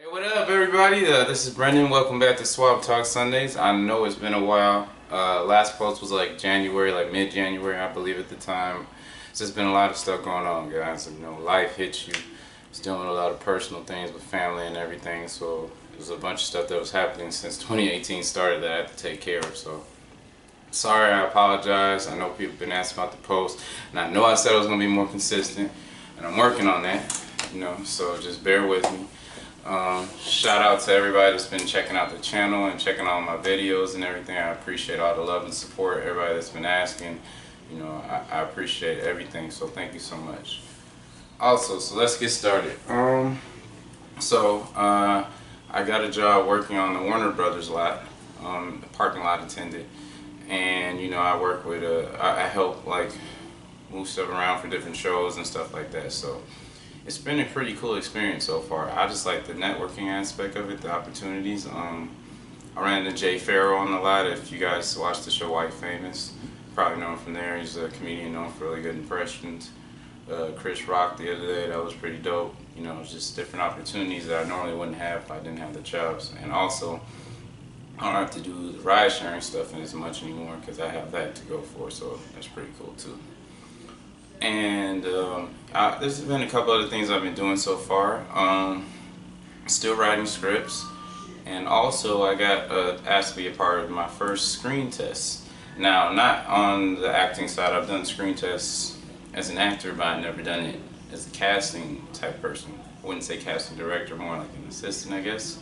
Hey, what up, everybody? This is Brendan. Welcome back to Swap Talk Sundays. I know it's been a while. Last post was like January, like mid-January, I believe at the time. It's just been a lot of stuff going on, guys. You know, life hits you. It's doing a lot of personal things with family and everything. So there's a bunch of stuff that was happening since 2018 started that I had to take care of. So sorry, I apologize. I know people have been asking about the post, and I know I said I was gonna be more consistent, and I'm working on that. You know, so just bear with me. Shout out to everybody that's been checking out the channel and checking out my videos and everything. I appreciate all the love and support. Everybody that's been asking, you know, I appreciate everything. So thank you so much. Also, so let's get started. I got a job working on the Warner Brothers lot, the parking lot attendant, and you know I work with I help like move stuff around for different shows and stuff like that. So it's been a pretty cool experience so far. I just like the networking aspect of it, the opportunities. I ran into Jay Farrell on the lot. If you guys watch the show White Famous, probably know him from there. He's a comedian known for really good impressions. Chris Rock the other day, that was pretty dope. You know, it's just different opportunities that I normally wouldn't have if I didn't have the jobs. And also, I don't have to do the ride sharing stuff as much anymore because I have that to go for, so that's pretty cool too. And there's been a couple other things I've been doing so far. Still writing scripts, and also I got asked to be a part of my first screen test. Now, not on the acting side. I've done screen tests as an actor, but I've never done it as a casting type person. I wouldn't say casting director, more like an assistant, I guess.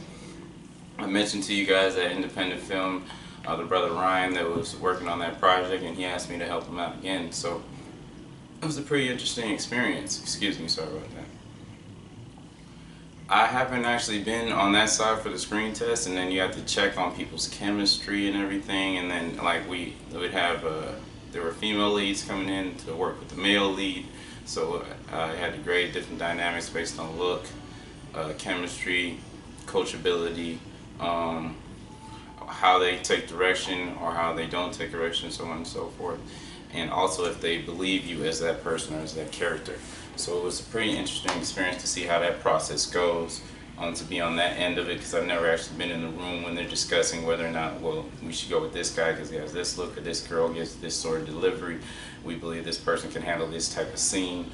I mentioned to you guys that independent film, the brother Ryan that was working on that project, and he asked me to help him out again. So it was a pretty interesting experience. Excuse me, sorry about that. I haven't actually been on that side for the screen test, and then you have to check on people's chemistry and everything, and then like we would have there were female leads coming in to work with the male lead, so I had to grade different dynamics based on look, chemistry, coachability, how they take direction or how they don't take direction, so on and so forth, and also if they believe you as that person or as that character. So it was a pretty interesting experience to see how that process goes, to be on that end of it, because I've never actually been in the room when they're discussing whether or not, well, we should go with this guy because he has this look, or this girl gets this sort of delivery. We believe this person can handle this type of scene.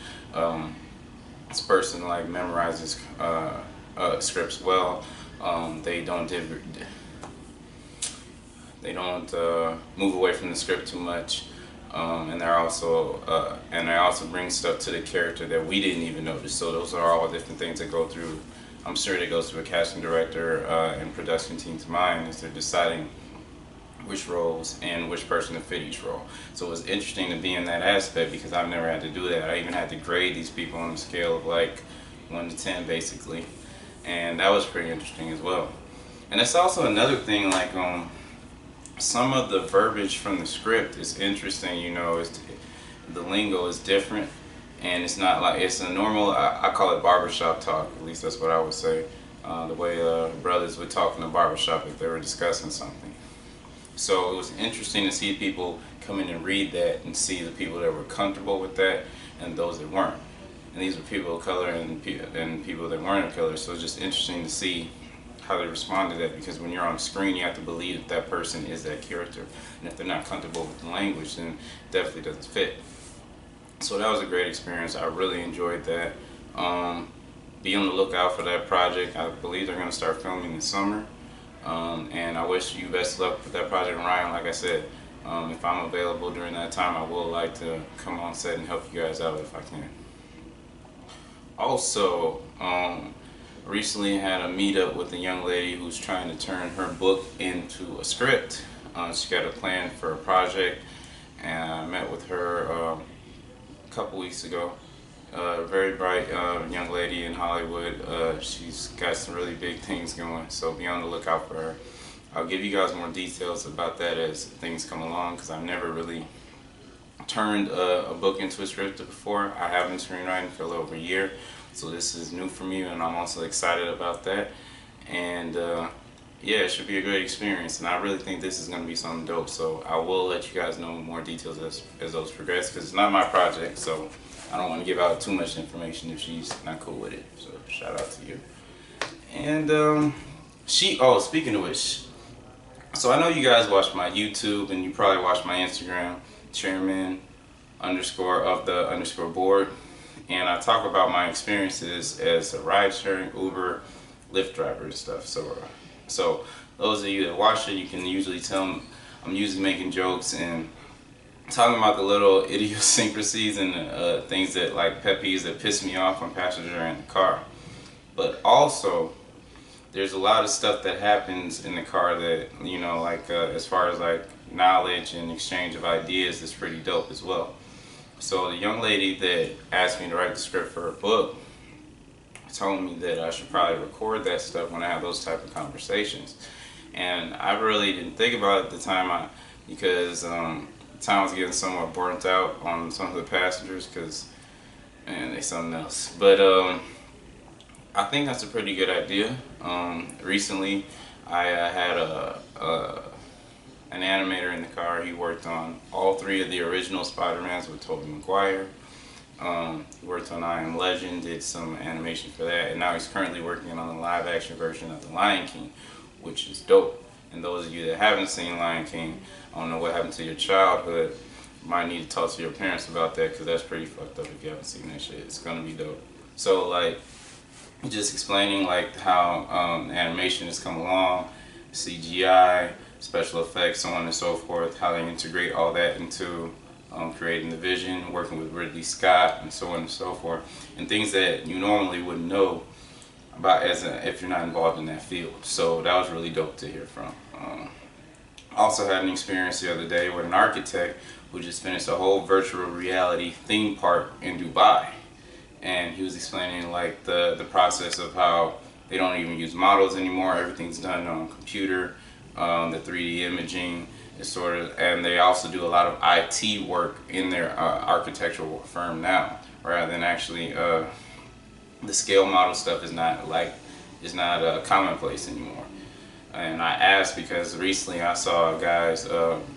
This person like memorizes scripts well. They don't move away from the script too much. And they also bring stuff to the character that we didn't even notice. So those are all different things that go through. I'm sure that goes through a casting director and production team's mind as they're deciding which roles and which person to fit each role. So it was interesting to be in that aspect because I've never had to do that. I even had to grade these people on a scale of like 1 to 10 basically, and that was pretty interesting as well. And that's also another thing, like some of the verbiage from the script is interesting, you know, the lingo is different, and it's not like it's a normal, I call it barbershop talk, at least that's what I would say, the way brothers would talk in the barbershop if they were discussing something. So it was interesting to see people come in and read that and see the people that were comfortable with that and those that weren't. And these were people of color and people that weren't of color, so it's just interesting to see how they respond to that, because when you're on screen you have to believe that that person is that character, and if they're not comfortable with the language then it definitely doesn't fit. So that was a great experience. I really enjoyed that. Be on the lookout for that project. I believe they're going to start filming this summer, and I wish you best luck with that project. Ryan, like I said, if I'm available during that time, I would like to come on set and help you guys out if I can. Also, recently had a meetup with a young lady who's trying to turn her book into a script. She got a plan for a project, and I met with her a couple weeks ago. Very bright young lady in Hollywood. She's got some really big things going, so be on the lookout for her. I'll give you guys more details about that as things come along, because I've never really turned a book into a script before. I have been screenwriting for a little over a year, so this is new for me, and I'm also excited about that. And yeah, it should be a great experience, and I really think this is going to be something dope. So I will let you guys know more details as those progress, because it's not my project, so I don't want to give out too much information if she's not cool with it. So shout out to you. And speaking of which, so I know you guys watch my YouTube and you probably watch my Instagram, chairman underscore of the underscore board, and I talk about my experiences as a ride sharing Uber, Lyft driver and stuff. So those of you that watch it, you can usually tell I'm usually making jokes and talking about the little idiosyncrasies and things that, like, pet peeves that piss me off on passenger in the car. But also, there's a lot of stuff that happens in the car that, you know, like as far as like knowledge and exchange of ideas is pretty dope as well. So the young lady that asked me to write the script for her book told me that I should probably record that stuff when I have those type of conversations. And I really didn't think about it at the time because the time I was getting somewhat burnt out on some of the passengers because, man, they something else. But I think that's a pretty good idea. Recently, I had an animator in the car. He worked on all 3 of the original Spider-Mans with Tobey Maguire. He worked on I Am Legend, did some animation for that, and now he's currently working on the live-action version of The Lion King, which is dope. And those of you that haven't seen Lion King, I don't know what happened to your childhood. You might need to talk to your parents about that because that's pretty fucked up if you haven't seen that shit. It's gonna be dope. So, like, just explaining like how animation has come along, CGI, special effects, so on and so forth, how they integrate all that into creating the vision, working with Ridley Scott, and so on and so forth, and things that you normally wouldn't know about if you're not involved in that field. So that was really dope to hear from. Also had an experience the other day with an architect who just finished a whole virtual reality theme park in Dubai. And he was explaining like the process of how they don't even use models anymore. Everything's done on computer. The 3D imaging is sort of, and they also do a lot of IT work in their architectural firm now, rather than actually the scale model stuff is not commonplace anymore. And I asked because recently I saw guys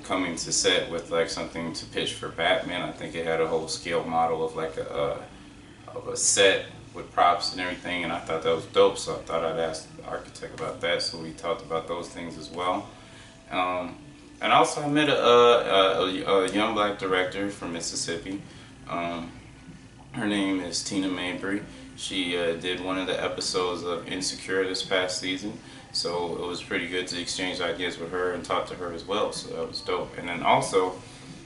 coming to set with like something to pitch for Batman. I think it had a whole scale model of like a set with props and everything, and I thought that was dope, so I thought I'd ask the architect about that. So we talked about those things as well. And also I met a young black director from Mississippi. Her name is Tina Mabry. She did one of the episodes of Insecure this past season, so it was pretty good to exchange ideas with her and talk to her as well, so that was dope. And then also,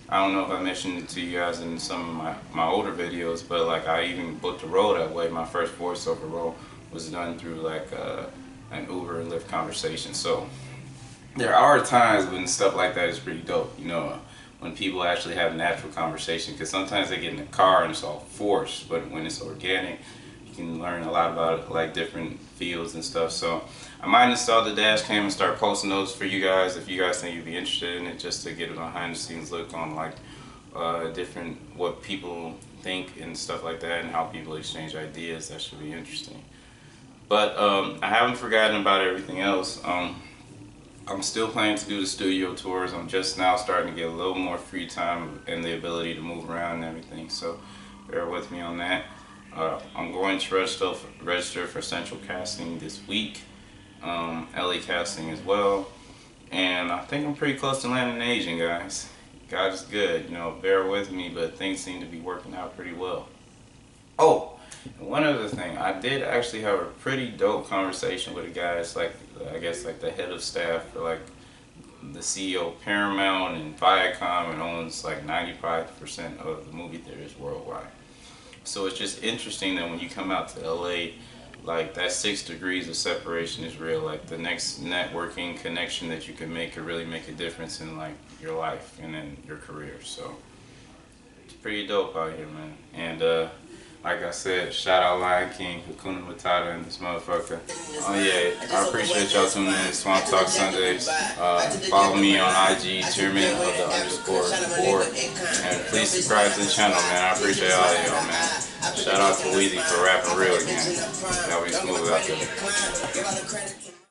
I don't know if I mentioned it to you guys in some of my older videos, but like I even booked a role that way. My first voiceover role was done through like an Uber and Lyft conversation. So there are times when stuff like that is pretty dope, you know, when people actually have natural conversation, because sometimes they get in the car and it's all forced, but when it's organic, you can learn a lot about like different fields and stuff. So I might install the dash cam and start posting those for you guys if you guys think you'd be interested in it, just to get a behind the scenes look on like different, what people think and stuff like that, and how people exchange ideas. That should be interesting. But I haven't forgotten about everything else. I'm still planning to do the studio tours. I'm just now starting to get a little more free time and the ability to move around and everything, so bear with me on that. I'm going to register for Central Casting this week, LA Casting as well, and I think I'm pretty close to landing an agent, guys. God is good, you know, bear with me, but things seem to be working out pretty well. Oh, and one other thing, I did actually have a pretty dope conversation with a guy. It's like, I guess like the head of staff for like the CEO of Paramount and Viacom, and owns like 95% of the movie theaters worldwide. So it's just interesting that when you come out to LA, like that 6 degrees of separation is real. Like the next networking connection that you can make could really make a difference in like your life and in your career. So it's pretty dope out here, man. And like I said, shout out Lion King, Hakuna Matata, and this motherfucker. Oh yeah, I appreciate y'all tuning in to Swamp Talk Sundays. Follow me on IG, chairman of the underscore board. And please subscribe to the channel, man. I appreciate all of y'all, man. Shout out to Weezy for rapping real again. Y'all be smooth out there.